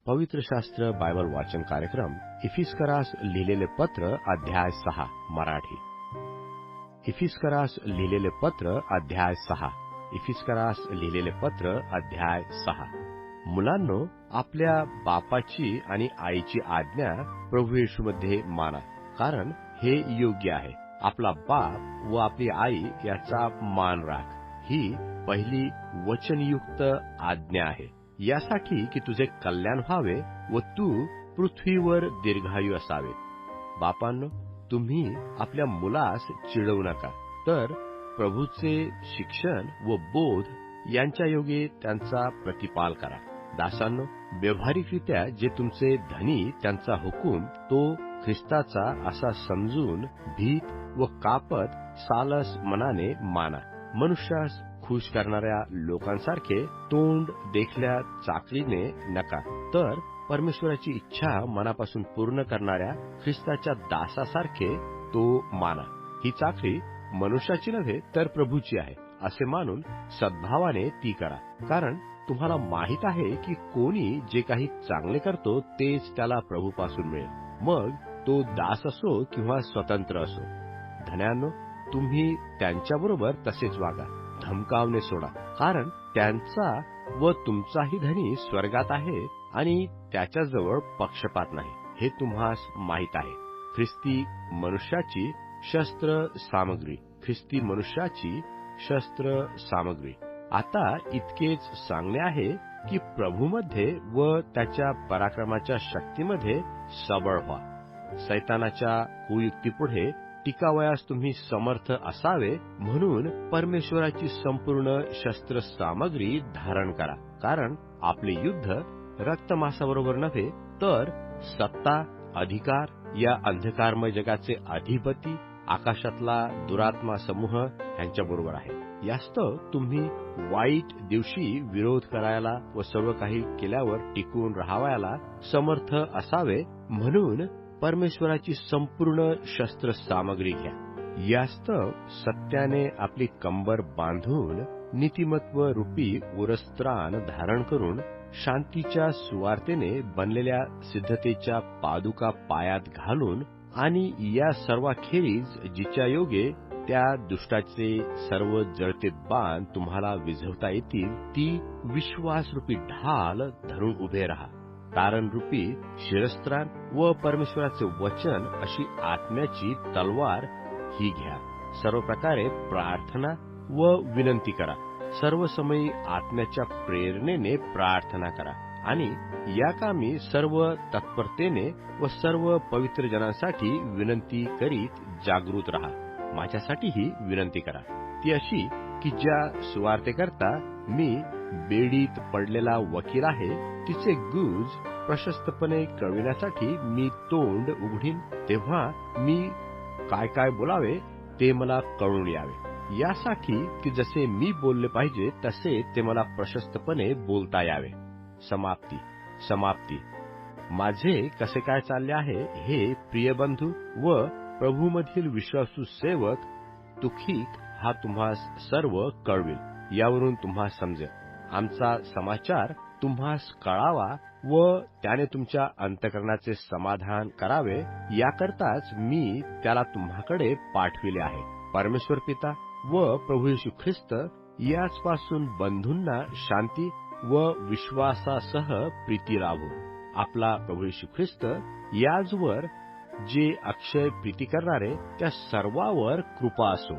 पवित्र शास्त्र बायबल वाचन कार्यक्रम इफिस्करास लिहिलेले पत्र अध्याय 6 मराठी. इफिस्करास लिहिलेले पत्र अध्याय 6. इफिस्करास लिहिलेले पत्र अध्याय 6. मुलांनो, आपल्या बापाची आणि आईची आज्ञा प्रभू येशूमध्ये माना, कारण हे योग्य आहे. आपला बाप व आपली आई याचा मान राख. ही पहिली वचनयुक्त आज्ञा आहे, यासाठी की तुझे कल्याण व्हावे व तू पृथ्वीवर दीर्घायू असावे. बापांनो, तुम्ही आपल्या मुलास चिडवू नका, तर प्रभूचे शिक्षण व बोध यांच्या योगे त्यांचा प्रतिपाल करा. दासांनो, व्यावहारिकरित्या जे तुमचे धनी त्यांचा हुकूम तो ख्रिस्ताचा असा समजून भीत व कापत सालस मनाने माना. मनुष्यास खुश करणाऱ्या लोकांसारखे तोंड देखल्या चाकरीने नका, तर परमेश्वराची इच्छा मनापासून पूर्ण करणाऱ्या ख्रिस्ताच्या दासासारखे तो माना. ही चाकरी मनुष्याची नव्हे तर प्रभूची आहे असे मानून सद्भावाने ती करा, कारण तुम्हाला माहित आहे की कोणी जे काही चांगले करतो तेच त्याला प्रभूपासून मिळेल, मग तो दास असो किंवा स्वतंत्र असो. धन्यांनो, तुम्ही त्यांच्याबरोबर तसेच वागा, धमकावणे सोडा, कारण त्यांचा व तुमचाही धनी स्वर्गात आहे आणि त्याच्याजवळ पक्षपात नाही, हे तुम्हास माहीत आहे. ख्रिस्ती मनुष्याची शस्त्र सामग्री. ख्रिस्ती मनुष्याची शस्त्र सामग्री. आता इतकेच सांगणे आहे की प्रभूमध्ये व त्याच्या पराक्रमाच्या शक्तीमध्ये सबळ व्हा. सैतानाच्या कुयुक्तीपुढे टिकावयास तुम्ही समर्थ असावे म्हणून परमेश्वराची संपूर्ण शस्त्र सामग्री धारण करा, कारण आपले युद्ध रक्तमांसाबरोबर नव्हे, तर सत्ता, अधिकार, या अंधकारमय जगाचे अधिपती, आकाशातला दुरात्मा समूह यांच्याबरोबर आहे. यास्तव तुम्ही वाईट दिवशी विरोध करायला व सर्व काही केल्यावर टिकून राहावयाला समर्थ असावे म्हणून परमेश्वराची संपूर्ण शस्त्र सामग्री घ्या. यास्तव सत्याने आपली कंबर बांधून नीतिमत्व रूपी उरस्त्राण धारण करून शांतीच्या सुवार्तेने बनलेल्या सिद्धतेच्या पादुका पायात घालून आणि या सर्वाखेरीज जिच्या योगे त्या दुष्टाचे सर्व जळते बाण तुम्हाला विझवता येतील ती विश्वासरूपी ढाल धरून उभे राहा. तारणरूपी शिरस्त्राण व परमेश्वराचे वचन अशी आत्म्याची तलवार ही घ्या. सर्व प्रकारे प्रार्थना व विनंती करा. सर्व समयी आत्म्याच्या प्रेरणेने प्रार्थना करा आणि या कामी सर्व तत्परतेने व सर्व पवित्र जनांसाठी विनंती करीत जागृत राहा. माझ्यासाठीही विनंती करा, ती अशी की ज्या सुवार्तेकरता मी बेडीत पडलेला वकील आहे, तिचे गुज प्रशस्तपणे कळविण्यासाठी मी तोंड उघडीन, तेव्हा मी काय काय बोलावे ते मला कळून यावे, यासाठी की जसे मी बोलले पाहिजे तसे ते मला प्रशस्तपणे बोलता यावे. समाप्ती. समाप्ती. माझे कसे काय चालले आहे हे प्रिय बंधू व प्रभूमधील विश्वासू सेवक तुखिक हा तुम्हास सर्व कळविल. यावरून तुम्हास समजेल. आमचा समाचार तुम्हास कळावा व त्याने तुमच्या अंतःकरणाचे समाधान करावे, याकरताच मी त्याला तुम्हाकडे पाठविले आहे. परमेश्वर पिता व प्रभू येशू ख्रिस्त याचपासून बंधूंना शांती व विश्वासासह प्रीती लाभो. आपला प्रभू येशू ख्रिस्त याचवर जे अक्षय प्रीती करणारे त्या सर्वावर कृपा असो.